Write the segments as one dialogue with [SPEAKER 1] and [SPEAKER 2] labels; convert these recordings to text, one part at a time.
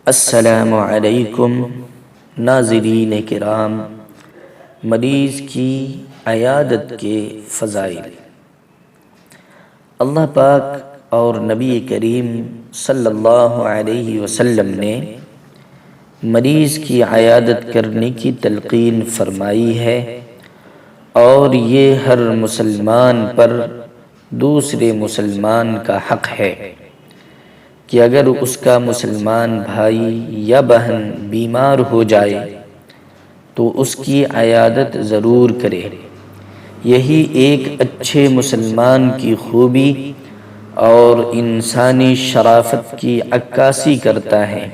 [SPEAKER 1] السلام علیکم ناظرین کرام، مریض کی عیادت کے فضائل۔ اللہ پاک اور نبی کریم صلی اللہ علیہ وسلم نے مریض کی عیادت کرنے کی تلقین فرمائی ہے، اور یہ ہر مسلمان پر دوسرے مسلمان کا حق ہے کہ اگر اس کا مسلمان بھائی یا بہن بیمار ہو جائے تو اس کی عیادت ضرور کرے۔ یہی ایک اچھے مسلمان کی خوبی اور انسانی شرافت کی عکاسی کرتا ہے،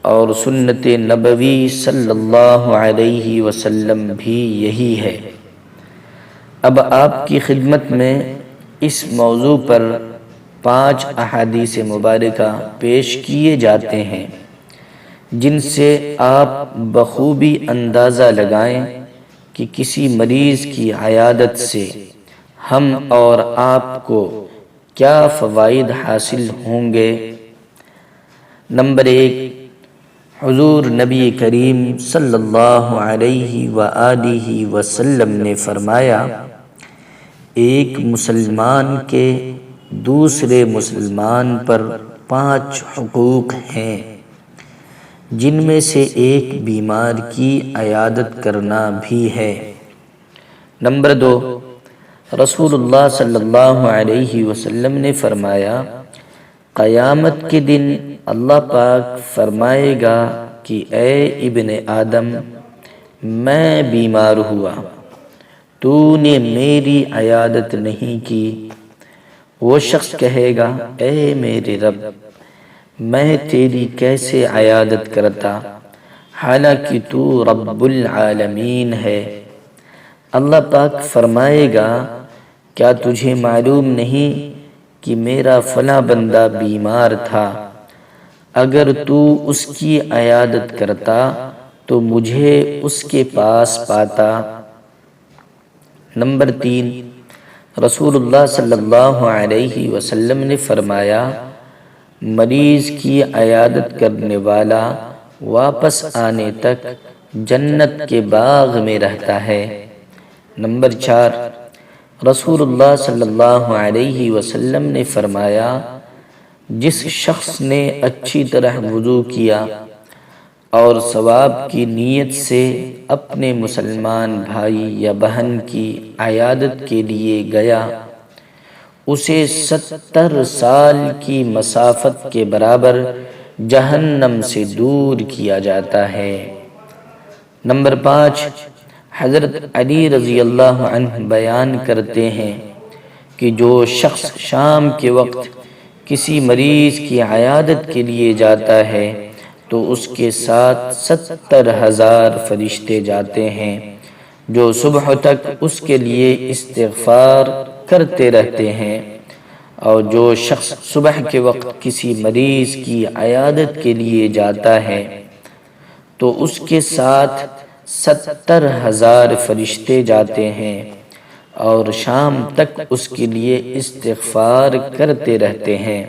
[SPEAKER 1] اور سنت نبوی صلی اللہ علیہ وسلم بھی یہی ہے۔ اب آپ کی خدمت میں اس موضوع پر 5 احادیث مبارکہ پیش کیے جاتے ہیں، جن سے آپ بخوبی اندازہ لگائیں کہ کسی مریض کی عیادت سے ہم اور آپ کو کیا فوائد حاصل ہوں گے۔ نمبر 1، حضور نبی کریم صلی اللہ علیہ وآلہ وسلم نے فرمایا، ایک مسلمان کے دوسرے مسلمان پر 5 حقوق ہیں، جن میں سے ایک بیمار کی عیادت کرنا بھی ہے۔ نمبر 2، رسول اللہ صلی اللہ علیہ وسلم نے فرمایا، قیامت کے دن اللہ پاک فرمائے گا کہ اے ابن آدم، میں بیمار ہوا، تو نے میری عیادت نہیں کی۔ وہ شخص کہے گا، اے میرے رب، میں تیری کیسے عیادت کرتا، حالانکہ تو رب العالمین ہے۔ اللہ پاک فرمائے گا، کیا تجھے معلوم نہیں کہ میرا فلاں بندہ بیمار تھا؟ اگر تو اس کی عیادت کرتا تو مجھے اس کے پاس پاتا۔ نمبر 3، رسول اللہ صلی اللہ علیہ وسلم نے فرمایا، مریض کی عیادت کرنے والا واپس آنے تک جنت کے باغ میں رہتا ہے۔ نمبر 4، رسول اللہ صلی اللہ علیہ وسلم نے فرمایا، جس شخص نے اچھی طرح وضو کیا اور ثواب کی نیت سے اپنے مسلمان بھائی یا بہن کی عیادت کے لیے گیا، اسے 70 سال کی مسافت کے برابر جہنم سے دور کیا جاتا ہے۔ نمبر 5، حضرت علی رضی اللہ عنہ بیان کرتے ہیں کہ جو شخص شام کے وقت کسی مریض کی عیادت کے لیے جاتا ہے تو اس کے ساتھ 70,000 فرشتے جاتے ہیں، جو صبح تک اس کے لیے استغفار کرتے رہتے ہیں۔ اور جو شخص صبح کے وقت کسی مریض کی عیادت کے لیے جاتا ہے تو اس کے ساتھ 70,000 فرشتے جاتے ہیں، اور شام تک اس کے لیے استغفار کرتے رہتے ہیں،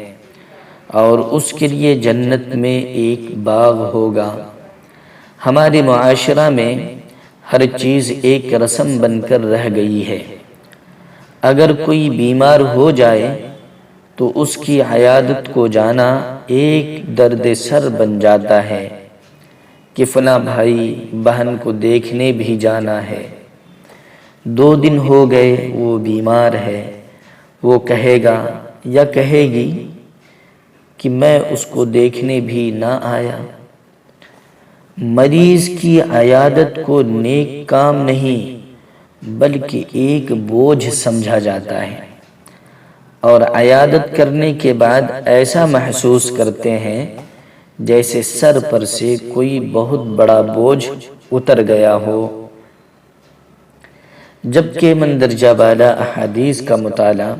[SPEAKER 1] اور اس کے لیے جنت میں ایک باغ ہوگا۔ ہمارے معاشرہ میں ہر چیز ایک رسم بن کر رہ گئی ہے۔ اگر کوئی بیمار ہو جائے تو اس کی عیادت کو جانا ایک درد سر بن جاتا ہے کہ فلاں بھائی بہن کو دیکھنے بھی جانا ہے، 2 دن ہو گئے وہ بیمار ہے۔ وہ کہے گا یا کہے گی کہ میں اس کو دیکھنے بھی نہ آیا۔ مریض کی عیادت کو نیک کام نہیں بلکہ ایک بوجھ سمجھا جاتا ہے، اور عیادت کرنے کے بعد ایسا محسوس کرتے ہیں جیسے سر پر سے کوئی بہت بڑا بوجھ اتر گیا ہو۔ جبکہ مندرجہ بالا احادیث کا مطالعہ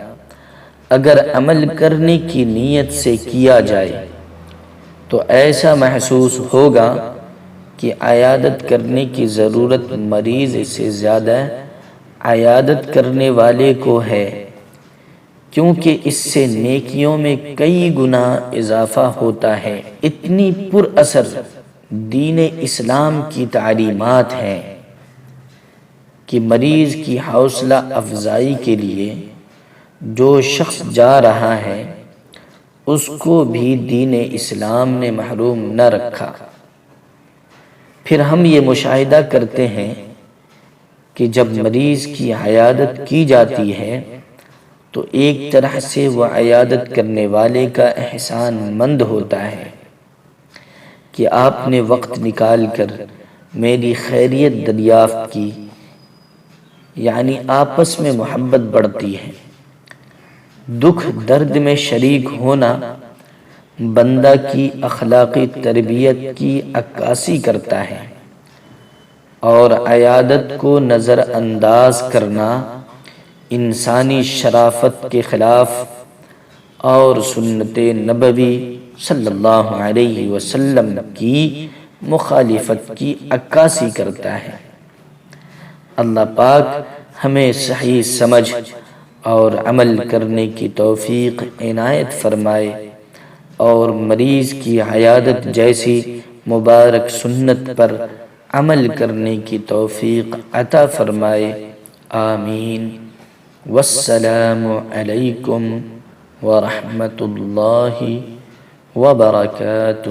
[SPEAKER 1] اگر عمل کرنے کی نیت سے کیا جائے تو ایسا محسوس ہوگا کہ عیادت کرنے کی ضرورت مریض سے زیادہ عیادت کرنے والے کو ہے، کیونکہ اس سے نیکیوں میں کئی گنا اضافہ ہوتا ہے۔ اتنی پر اثر دین اسلام کی تعلیمات ہیں کہ مریض کی حوصلہ افزائی کے لیے جو شخص جا رہا ہے اس کو بھی دین اسلام نے محروم نہ رکھا۔ پھر ہم یہ مشاہدہ کرتے ہیں کہ جب مریض کی عیادت کی جاتی ہے تو ایک طرح سے وہ عیادت کرنے والے کا احسان مند ہوتا ہے کہ آپ نے وقت نکال کر میری خیریت دریافت کی، یعنی آپس میں محبت بڑھتی ہے۔ دکھ درد میں شریک ہونا بندہ کی اخلاقی تربیت کی عکاسی کرتا ہے، اور عیادت کو نظر انداز کرنا انسانی شرافت کے خلاف اور سنت نبوی صلی اللہ علیہ وسلم کی مخالفت کی عکاسی کرتا ہے۔ اللہ پاک ہمیں صحیح سمجھ اور عمل کرنے کی توفیق عنایت فرمائے، اور مریض کی عیادت جیسی مبارک سنت پر عمل کرنے کی توفیق عطا فرمائے، آمین۔ والسلام علیکم ورحمۃ اللہ وبرکاتہ۔